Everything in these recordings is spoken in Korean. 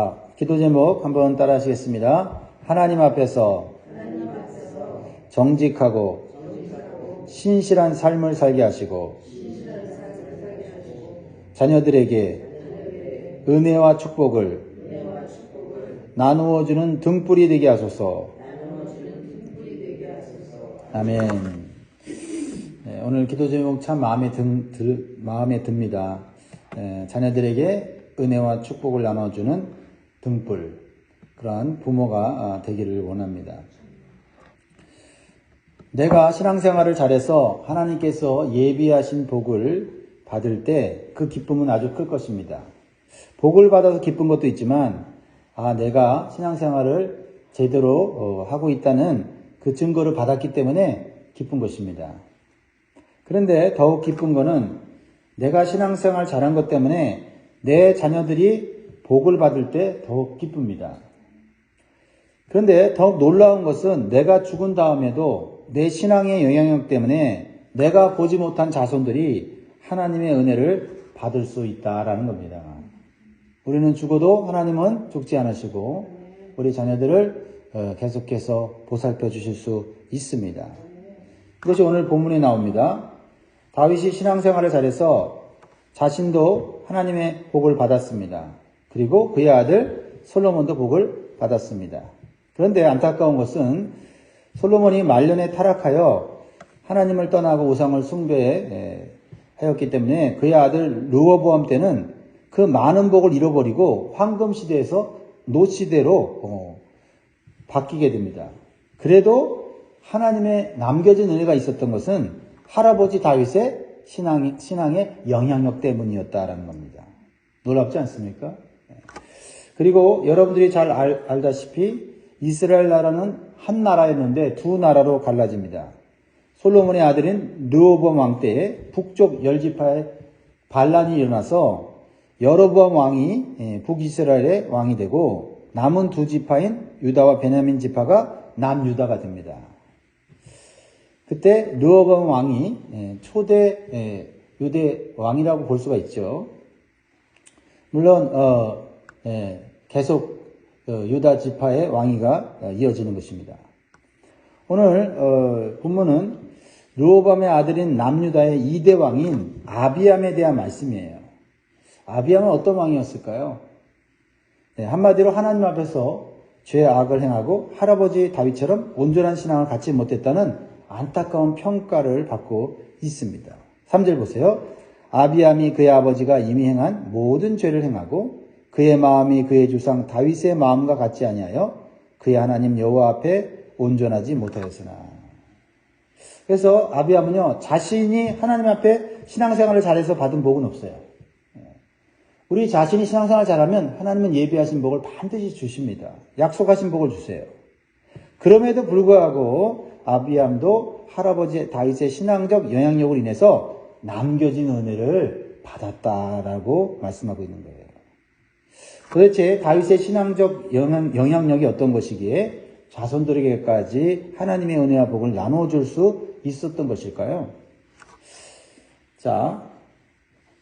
자, 기도 제목 한번 따라 하시겠습니다. 하나님 앞에서 정직하고 신실한 삶을 살게 하시고 자녀들에게 은혜와 축복을 나누어주는 등불이 되게 하소서. 아멘. 네, 오늘 기도 제목 참 마음에 듭니다. 자녀들에게 은혜와 축복을 나눠주는 등불, 그러한 부모가 되기를 원합니다. 내가 신앙생활을 잘해서 하나님께서 예비하신 복을 받을 때 그 기쁨은 아주 클 것입니다. 복을 받아서 기쁜 것도 있지만 내가 신앙생활을 제대로 하고 있다는 그 증거를 받았기 때문에 기쁜 것입니다. 그런데 더욱 기쁜 거는 내가 신앙생활 잘한 것 때문에 내 자녀들이 복을 받을 때 더욱 기쁩니다. 그런데 더욱 놀라운 것은 내가 죽은 다음에도 내 신앙의 영향력 때문에 내가 보지 못한 자손들이 하나님의 은혜를 받을 수 있다라는 겁니다. 우리는 죽어도 하나님은 죽지 않으시고 우리 자녀들을 계속해서 보살펴 주실 수 있습니다. 이것이 오늘 본문에 나옵니다. 다윗이 신앙생활을 잘해서 자신도 하나님의 복을 받았습니다. 그리고 그의 아들 솔로몬도 복을 받았습니다. 그런데 안타까운 것은 솔로몬이 말년에 타락하여 하나님을 떠나고 우상을 숭배하였기 때문에 그의 아들 르호보암 때는 그 많은 복을 잃어버리고 황금시대에서 노시대로 바뀌게 됩니다. 그래도 하나님의 남겨진 은혜가 있었던 것은 할아버지 다윗의 신앙의 영향력 때문이었다라는 겁니다. 놀랍지 않습니까? 그리고 여러분들이 잘 알다시피 이스라엘 나라는 한 나라였는데 두 나라로 갈라집니다. 솔로몬의 아들인 르호보암 왕 때에 북쪽 10지파에 반란이 일어나서 여로보암 왕이 북이스라엘의 왕이 되고 남은 두 지파인 유다와 베냐민 지파가 남유다가 됩니다. 그때 르호보암 왕이 초대 유대 왕이라고 볼 수가 있죠. 물론 계속 유다 지파의 왕위가 이어지는 것입니다. 오늘 본문은 르호보암의 아들인 남유다의 2대 왕인 아비암에 대한 말씀이에요. 아비암은 어떤 왕이었을까요? 한마디로 하나님 앞에서 죄악을 행하고 할아버지 다윗처럼 온전한 신앙을 갖지 못했다는 안타까운 평가를 받고 있습니다. 3절 보세요. 아비암이 그의 아버지가 이미 행한 모든 죄를 행하고 그의 마음이 그의 주상 다윗의 마음과 같지 아니하여 그의 하나님 여호와 앞에 온전하지 못하였으나. 그래서 아비암은요, 자신이 하나님 앞에 신앙생활을 잘해서 받은 복은 없어요. 우리 자신이 신앙생활을 잘하면 하나님은 예비하신 복을 반드시 주십니다. 약속하신 복을 주세요. 그럼에도 불구하고 아비암도 할아버지 다윗의 신앙적 영향력으로 인해서 남겨진 은혜를 받았다라고 말씀하고 있는 거예요. 도대체 다윗의 신앙적 영향력이 어떤 것이기에 자손들에게까지 하나님의 은혜와 복을 나눠줄 수 있었던 것일까요? 자,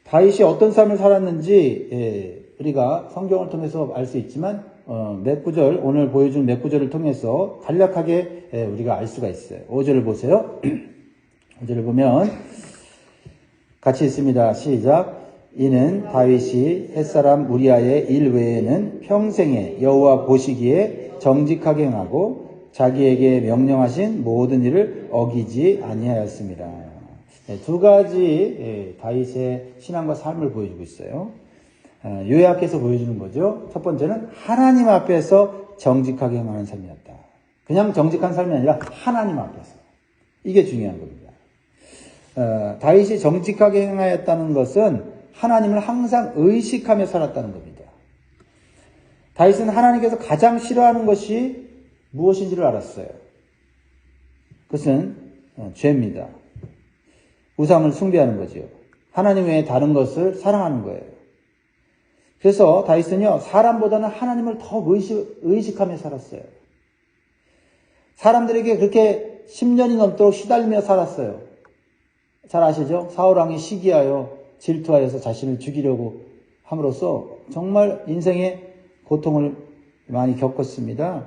다윗이 어떤 삶을 살았는지 우리가 성경을 통해서 알 수 있지만 몇 구절, 오늘 보여준 몇 구절을 통해서 간략하게 우리가 알 수가 있어요. 5절을 보세요. 5절을 보면 같이 읽습니다. 시작. 이는 다윗이 햇사람 우리아의 일 외에는 평생에 여호와 보시기에 정직하게 행하고 자기에게 명령하신 모든 일을 어기지 아니하였습니다. 두 가지 다윗의 신앙과 삶을 보여주고 있어요. 요약해서 보여주는 거죠. 첫 번째는 하나님 앞에서 정직하게 행하는 삶이었다. 그냥 정직한 삶이 아니라 하나님 앞에서. 이게 중요한 겁니다. 다윗이 정직하게 행하였다는 것은 하나님을 항상 의식하며 살았다는 겁니다. 다윗은 하나님께서 가장 싫어하는 것이 무엇인지를 알았어요. 그것은 죄입니다. 우상을 숭배하는 거죠. 하나님 외에 다른 것을 사랑하는 거예요. 그래서 다윗은요, 사람보다는 하나님을 더 의식하며 살았어요. 사람들에게 그렇게 10년이 넘도록 시달리며 살았어요. 잘 아시죠? 사울왕이 시기하여 질투하여서 자신을 죽이려고 함으로써 정말 인생의 고통을 많이 겪었습니다.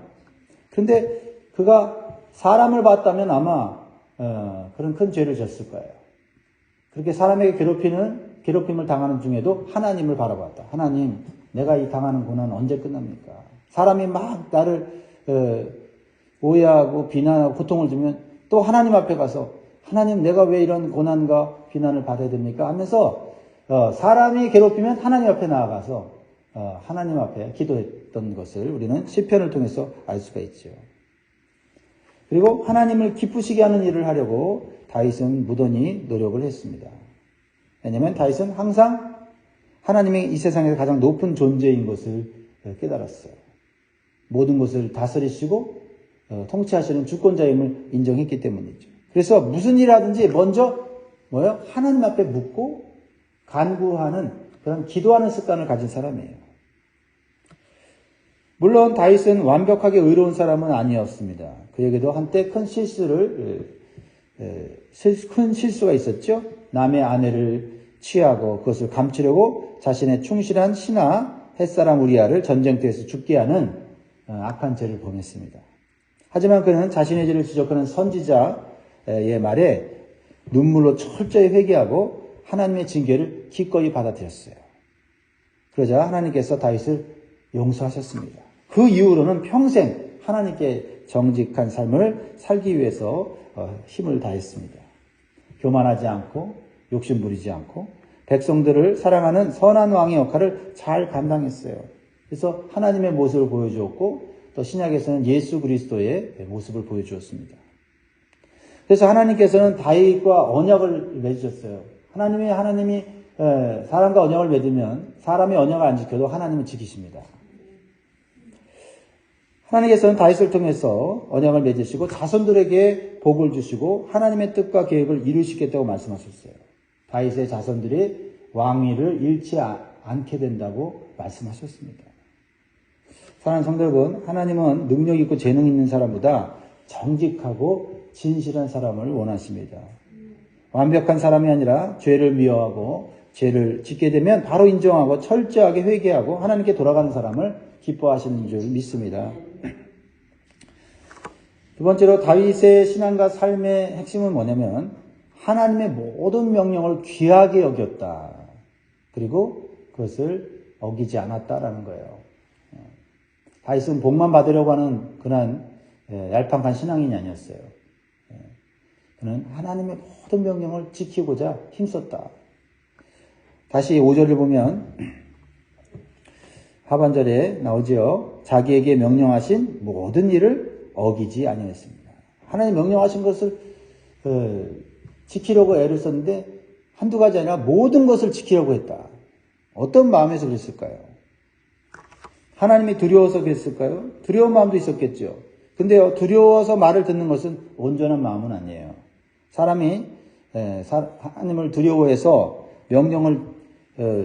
그런데 그가 사람을 봤다면 아마 그런 큰 죄를 졌을 거예요. 그렇게 사람에게 괴롭힘을 당하는 중에도 하나님을 바라봤다. 하나님, 내가 이 당하는 고난은 언제 끝납니까? 사람이 막 나를 오해하고 비난하고 고통을 주면 또 하나님 앞에 가서 하나님, 내가 왜 이런 고난과 비난을 받아야 됩니까? 하면서 사람이 괴롭히면 하나님 앞에 나아가서 하나님 앞에 기도했던 것을 우리는 시편을 통해서 알 수가 있죠. 그리고 하나님을 기쁘시게 하는 일을 하려고 다윗은 무던히 노력을 했습니다. 왜냐하면 다윗은 항상 하나님이 이 세상에서 가장 높은 존재인 것을 깨달았어요. 모든 것을 다스리시고 통치하시는 주권자임을 인정했기 때문이죠. 그래서 무슨 일 하든지 먼저 하나님 앞에 묻고 간구하는 그런 기도하는 습관을 가진 사람이에요. 물론 다윗은 완벽하게 의로운 사람은 아니었습니다. 그에게도 한때 큰 실수가 있었죠. 남의 아내를 취하고 그것을 감추려고 자신의 충실한 신하 햇사람 우리아를 전쟁터에서 죽게 하는 악한 죄를 범했습니다. 하지만 그는 자신의 죄를 지적하는 선지자의 말에 눈물로 철저히 회개하고 하나님의 징계를 기꺼이 받아들였어요. 그러자 하나님께서 다윗을 용서하셨습니다. 그 이후로는 평생 하나님께 정직한 삶을 살기 위해서 힘을 다했습니다. 교만하지 않고 욕심부리지 않고 백성들을 사랑하는 선한 왕의 역할을 잘 감당했어요. 그래서 하나님의 모습을 보여주었고 또 신약에서는 예수 그리스도의 모습을 보여주었습니다. 그래서 하나님께서는 다윗과 언약을 맺으셨어요. 하나님이 사람과 언약을 맺으면 사람의 언약을 안 지켜도 하나님은 지키십니다. 하나님께서는 다윗을 통해서 언약을 맺으시고 자손들에게 복을 주시고 하나님의 뜻과 계획을 이루시겠다고 말씀하셨어요. 다윗의 자손들이 왕위를 잃지 않게 된다고 말씀하셨습니다. 사랑하는 성도 여러분, 하나님은 능력 있고 재능 있는 사람보다 정직하고 진실한 사람을 원하십니다. 완벽한 사람이 아니라 죄를 미워하고 죄를 짓게 되면 바로 인정하고 철저하게 회개하고 하나님께 돌아가는 사람을 기뻐하시는 줄 믿습니다. 두 번째로 다윗의 신앙과 삶의 핵심은 뭐냐면 하나님의 모든 명령을 귀하게 여겼다. 그리고 그것을 어기지 않았다라는 거예요. 다윗은 복만 받으려고 하는 그런 얄팍한 신앙인이 아니었어요. 그는 하나님의 모든 명령을 지키고자 힘썼다. 다시 5절을 보면 하반절에 나오지요. 자기에게 명령하신 모든 일을 어기지 아니했습니다. 하나님 명령하신 것을 지키려고 애를 썼는데 한두 가지 아니라 모든 것을 지키려고 했다. 어떤 마음에서 그랬을까요? 하나님이 두려워서 그랬을까요? 두려운 마음도 있었겠죠. 근데요, 두려워서 말을 듣는 것은 온전한 마음은 아니에요. 사람이 하나님을 두려워해서 명령을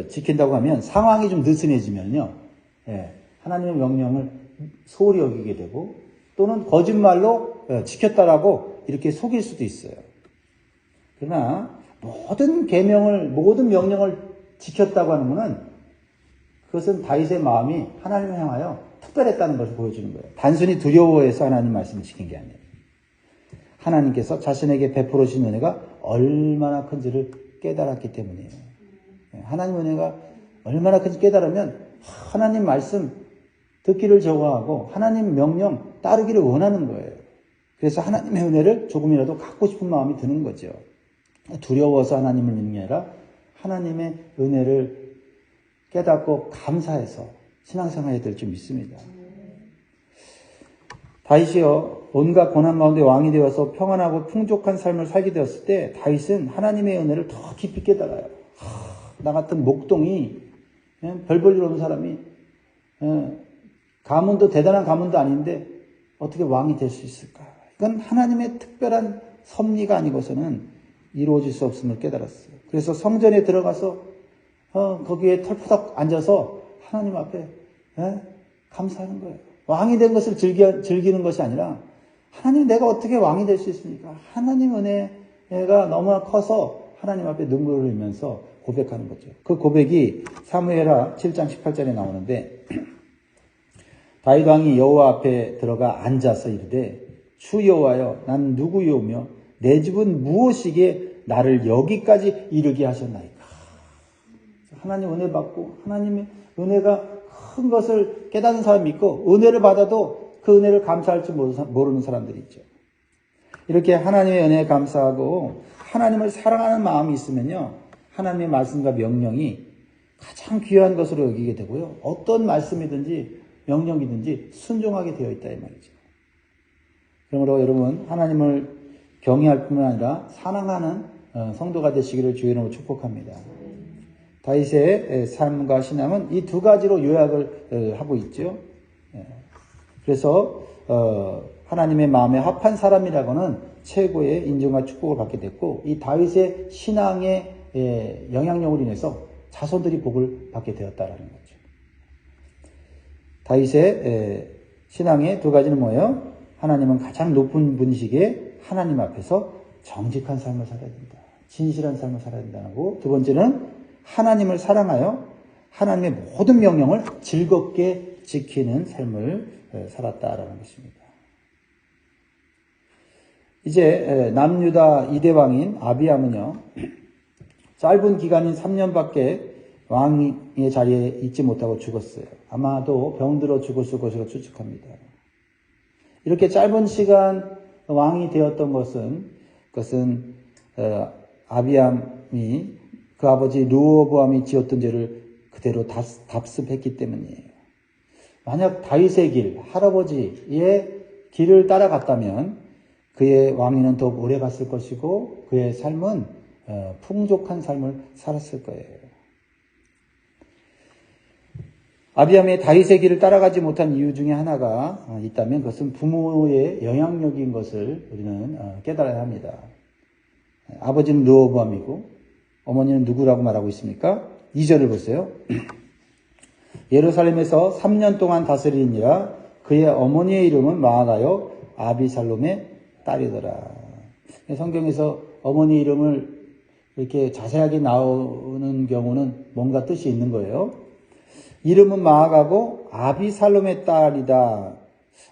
지킨다고 하면 상황이 좀 느슨해지면요, 하나님의 명령을 소홀히 여기게 되고 또는 거짓말로 지켰다라고 이렇게 속일 수도 있어요. 그러나 모든 명령을 지켰다고 하는 것은 그것은 다윗의 마음이 하나님을 향하여 특별했다는 것을 보여주는 거예요. 단순히 두려워해서 하나님 말씀을 지킨 게 아니에요. 하나님께서 자신에게 베풀어 주신 은혜가 얼마나 큰지를 깨달았기 때문이에요. 하나님 은혜가 얼마나 큰지 깨달으면 하나님 말씀 듣기를 좋아하고 하나님 명령 따르기를 원하는 거예요. 그래서 하나님의 은혜를 조금이라도 갖고 싶은 마음이 드는 거죠. 두려워서 하나님을 믿는 게 아니라 하나님의 은혜를 깨닫고 감사해서 신앙생활해야 될 줄 믿습니다. 다윗이요, 온갖 고난 가운데 왕이 되어서 평안하고 풍족한 삶을 살게 되었을 때 다윗은 하나님의 은혜를 더 깊이 깨달아요. 나 같은 목동이 별 볼 일 없는 사람이 대단한 가문도 아닌데 어떻게 왕이 될 수 있을까? 이건 하나님의 특별한 섭리가 아니고서는 이루어질 수 없음을 깨달았어요. 그래서 성전에 들어가서 거기에 털푸덕 앉아서 하나님 앞에 감사하는 거예요. 왕이 된 것을 즐기는 것이 아니라 하나님, 내가 어떻게 왕이 될 수 있습니까? 하나님 은혜가 너무나 커서 하나님 앞에 눈물을 흘리면서 고백하는 거죠. 그 고백이 사무엘하 7장 18절에 나오는데 다윗 왕이 여호와 앞에 들어가 앉아서 이르되 주 여호와여 난 누구이오며 내 집은 무엇이기에 나를 여기까지 이르게 하셨나이까. 하나님 은혜 받고 하나님의 은혜가 큰 것을 깨닫는 사람이 있고 은혜를 받아도 그 은혜를 감사할 줄 모르는 사람들이 있죠. 이렇게 하나님의 은혜에 감사하고 하나님을 사랑하는 마음이 있으면요, 하나님의 말씀과 명령이 가장 귀한 것으로 여기게 되고요, 어떤 말씀이든지 명령이든지 순종하게 되어 있다 이 말이죠. 그러므로 여러분 하나님을 경외할 뿐만 아니라 사랑하는 성도가 되시기를 주의 이름으로 축복합니다. 다윗의 삶과 신앙은 이 두 가지로 요약을 하고 있죠. 그래서 하나님의 마음에 합한 사람이라고는 최고의 인정과 축복을 받게 됐고, 이 다윗의 신앙의 영향력으로 인해서 자손들이 복을 받게 되었다라는 거죠. 다윗의 신앙의 두 가지는 뭐예요? 하나님은 가장 높은 분이시기에 하나님 앞에서 정직한 삶을 살아야 된다. 진실한 삶을 살아야 된다는 거고, 두 번째는 하나님을 사랑하여 하나님의 모든 명령을 즐겁게 지키는 삶을 살았다라는 것입니다. 이제 남유다 2대 왕인 아비암은요, 짧은 기간인 3년밖에 왕의 자리에 있지 못하고 죽었어요. 아마도 병들어 죽었을 것으로 추측합니다. 이렇게 짧은 시간 왕이 되었던 그것은 아비암이 그 아버지 르호보암이 지었던 죄를 그대로 답습했기 때문이에요. 만약 다윗의 길, 할아버지의 길을 따라갔다면 그의 왕위는 더 오래 갔을 것이고 그의 삶은 풍족한 삶을 살았을 거예요. 아비암의 다윗의 길을 따라가지 못한 이유 중에 하나가 있다면 그것은 부모의 영향력인 것을 우리는 깨달아야 합니다. 아버지는 르호보암이고 어머니는 누구라고 말하고 있습니까? 2절을 보세요. 예루살렘에서 3년 동안 다스리니라. 그의 어머니의 이름은 마아가요 아비살롬의 딸이더라. 성경에서 어머니 이름을 이렇게 자세하게 나오는 경우는 뭔가 뜻이 있는 거예요. 이름은 마아가고 아비살롬의 딸이다.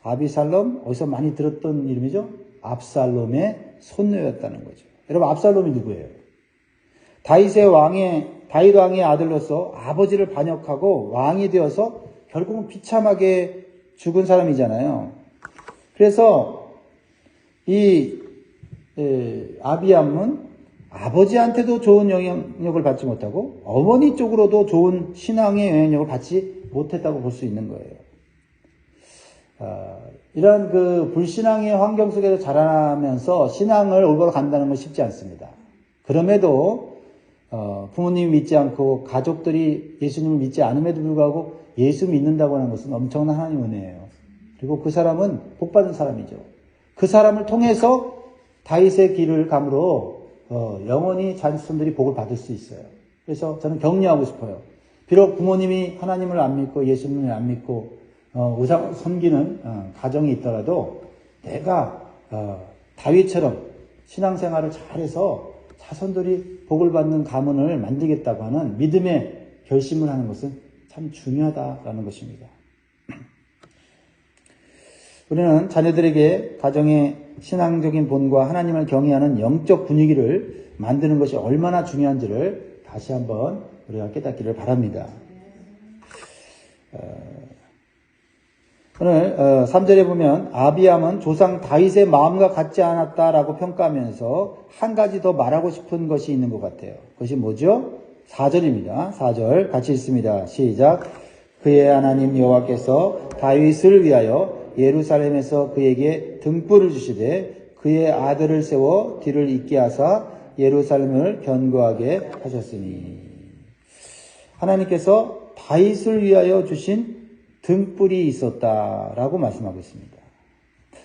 아비살롬, 어디서 많이 들었던 이름이죠? 압살롬의 손녀였다는 거죠. 여러분, 압살롬이 누구예요? 다윗 왕의 아들로서 아버지를 반역하고 왕이 되어서 결국은 비참하게 죽은 사람이잖아요. 그래서 이 아비암은 아버지한테도 좋은 영향력을 받지 못하고 어머니 쪽으로도 좋은 신앙의 영향력을 받지 못했다고 볼 수 있는 거예요. 이런 그 불신앙의 환경 속에서 자라면서 신앙을 올바로 간다는 건 쉽지 않습니다. 그럼에도 부모님이 믿지 않고 가족들이 예수님을 믿지 않음에도 불구하고 예수 믿는다고 하는 것은 엄청난 하나님 은혜예요. 그리고 그 사람은 복받은 사람이죠. 그 사람을 통해서 다윗의 길을 감으로 영원히 자손들이 복을 받을 수 있어요. 그래서 저는 격려하고 싶어요. 비록 부모님이 하나님을 안 믿고 예수님을 안 믿고 우상을 섬기는 가정이 있더라도 내가 다윗처럼 신앙생활을 잘해서 자손들이 복을 받는 가문을 만들겠다고 하는 믿음의 결심을 하는 것은 참 중요하다라는 것입니다. 우리는 자녀들에게 가정의 신앙적인 본과 하나님을 경외하는 영적 분위기를 만드는 것이 얼마나 중요한지를 다시 한번 우리가 깨닫기를 바랍니다. 오늘 3절에 보면 아비암은 조상 다윗의 마음과 같지 않았다라고 평가하면서 한 가지 더 말하고 싶은 것이 있는 것 같아요. 그것이 뭐죠? 4절입니다. 4절 같이 읽습니다. 시작. 그의 하나님 여호와께서 다윗을 위하여 예루살렘에서 그에게 등불을 주시되 그의 아들을 세워 뒤를 잇게 하사 예루살렘을 견고하게 하셨으니. 하나님께서 다윗을 위하여 주신 등불이 있었다라고 말씀하고 있습니다.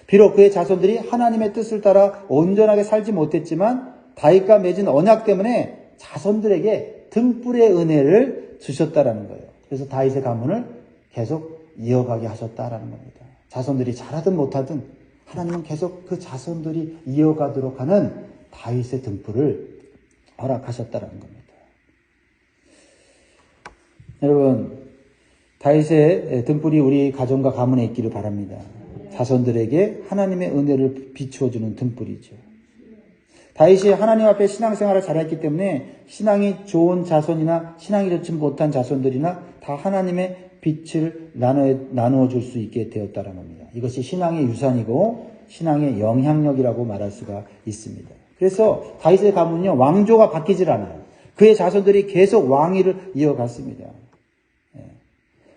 비록 그의 자손들이 하나님의 뜻을 따라 온전하게 살지 못했지만 다윗과 맺은 언약 때문에 자손들에게 등불의 은혜를 주셨다라는 거예요. 그래서 다윗의 가문을 계속 이어가게 하셨다라는 겁니다. 자손들이 잘하든 못하든 하나님은 계속 그 자손들이 이어가도록 하는 다윗의 등불을 허락하셨다라는 겁니다. 여러분, 다윗의 등불이 우리 가정과 가문에 있기를 바랍니다. 자손들에게 하나님의 은혜를 비추어주는 등불이죠. 다윗이 하나님 앞에 신앙생활을 잘했기 때문에 신앙이 좋은 자손이나 신앙이 좋지 못한 자손들이나 다 하나님의 빛을 나누어 줄 수 있게 되었다는 겁니다. 이것이 신앙의 유산이고 신앙의 영향력이라고 말할 수가 있습니다. 그래서 다윗의 가문은요, 왕조가 바뀌질 않아요. 그의 자손들이 계속 왕위를 이어갔습니다.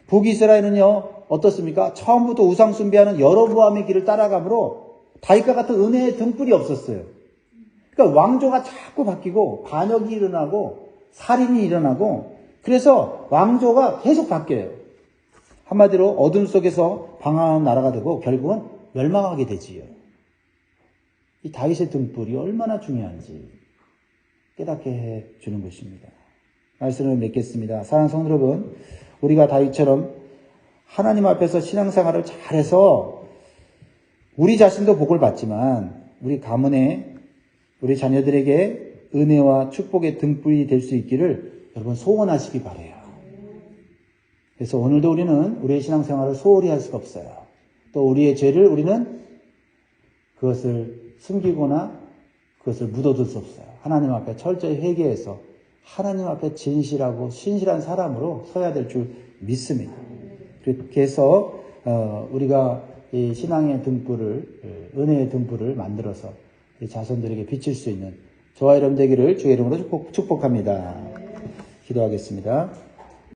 북이스라엘은요, 어떻습니까? 처음부터 우상 숭배하는 여로보암의 길을 따라가므로 다윗과 같은 은혜의 등불이 없었어요. 그러니까 왕조가 자꾸 바뀌고 반역이 일어나고 살인이 일어나고 그래서 왕조가 계속 바뀌어요. 한마디로 어둠 속에서 방황하는 나라가 되고 결국은 멸망하게 되지요. 이 다윗의 등불이 얼마나 중요한지 깨닫게 해주는 것입니다. 말씀을 맺겠습니다. 사랑하는 성도 여러분, 우리가 다윗처럼 하나님 앞에서 신앙생활을 잘해서 우리 자신도 복을 받지만 우리 가문에 우리 자녀들에게 은혜와 축복의 등불이 될 수 있기를 여러분 소원하시기 바라요. 그래서 오늘도 우리는 우리의 신앙생활을 소홀히 할 수가 없어요. 또 우리의 죄를 우리는 그것을 숨기거나 그것을 묻어둘 수 없어요. 하나님 앞에 철저히 회개해서 하나님 앞에 진실하고 신실한 사람으로 서야 될 줄 믿습니다. 그렇게 해서 우리가 이 신앙의 등불을, 은혜의 등불을 만들어서 자손들에게 비칠 수 있는 저와 여러분 되기를 주의 이름으로 축복합니다. 기도하겠습니다.